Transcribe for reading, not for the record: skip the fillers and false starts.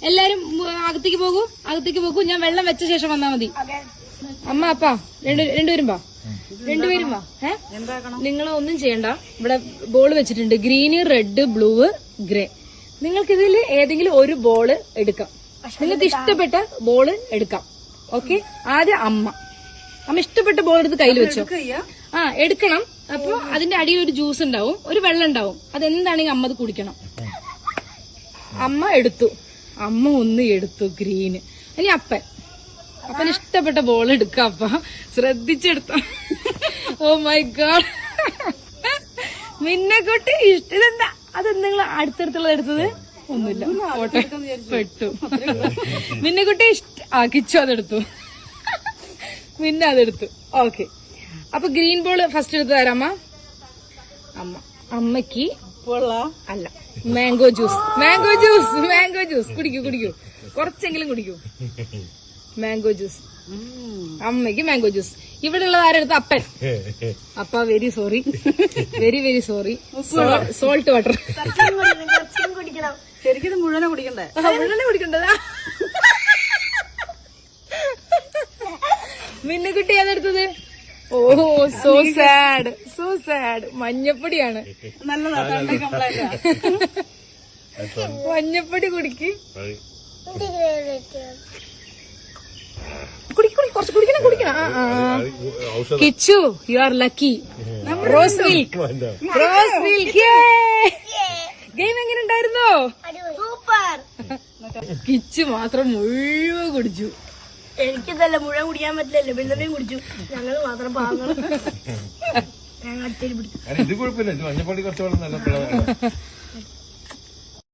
എല്ലാരും അകത്തേക്ക് പോകൂ. ഞാൻ വെള്ളം വെച്ച ശേഷം വന്നാ മതി. അമ്മ അപ്പാ രണ്ടുപേരും വാ. നിങ്ങൾ ഒന്നും ചെയ്യണ്ട. ഇവിടെ ബോൾ വെച്ചിട്ടുണ്ട്. Green, red, blue, grey. നിങ്ങൾക്ക് ഇതിൽ ഏതെങ്കിലും ഒരു ബോൾ എടുക്കാം. നിങ്ങൾക്ക് ഇഷ്ടപ്പെട്ട ബോൾ എടുക്കാം. ഓക്കെ, ആദ്യം അമ്മ ഇഷ്ടപ്പെട്ട ബോൾ എടുത്ത് കയ്യിൽ വെച്ചോ. എടുക്കണം. അപ്പൊ അതിന്റെ അടിയിൽ ഒരു ജ്യൂസ് ഉണ്ടാവും, ഒരു വെള്ളം ഉണ്ടാവും. അതെന്താണെങ്കിൽ അമ്മ അത് കുടിക്കണം. അമ്മ ഒന്ന് എടുത്തു ഗ്രീന്. ഇനി അപ്പന് ഇഷ്ടപ്പെട്ട ബോൾ എടുക്കാം. അപ്പ ശ്രദ്ധിച്ചെടുത്ത. ഓ മൈ ഗോഡ്, മിന്നെക്കുട്ടി ഇതെന്താ? അതെന്തെങ്കിലും അടുത്തടുത്തുള്ളത് എടുത്തത്? ഒന്നുമില്ല, ഓട്ടെ പെട്ടു. മിന്നെക്കുട്ടി കിച്ചു അതെടുത്തു. മിന്നെ അതെടുത്തു. ഓക്കെ, അപ്പൊ ഗ്രീൻ ബോൾ ഫസ്റ്റ് എടുത്ത് തരാം. അമ്മക്ക് അല്ല, മാംഗോ ജ്യൂസ് കുടിക്കൂ. കുറച്ചെങ്കിലും കുടിക്കൂ. മാംഗോ ജ്യൂസ് അമ്മയ്ക്ക്. മാംഗോ ജ്യൂസ് ഇവിടെ ഉള്ളത് ആരെടുത്ത്? അപ്പ വെരി സോറി. Salt water. ശരിക്കും മുഴുവനെ കുടിക്കണ്ടതാ. മിന്നുകുട്ടി ഏതെടുത്തത്? ഓ സോ സാഡ്. മഞ്ഞപ്പൊടിയാണ്. മഞ്ഞപ്പൊടി കുടിക്ക്. കുറച്ച് കുടിക്കണം. Kichu, you are lucky. Rose milk. Game എങ്ങനെ ഉണ്ടായിരുന്നോ? സൂപ്പർ. കിച്ചു മാത്രം മുഴുവൻ കുടിച്ചു. എനിക്കിതല്ല, മുഴുവൻ കുടിക്കാൻ പറ്റില്ലല്ലോ. പിന്നെയും കുടിച്ചു. ഞങ്ങള് മാത്രം പാവങ്ങൾ. ഞങ്ങൾ ഇത് കുഴപ്പമില്ല. മഞ്ഞപ്പൊടി കുറച്ച്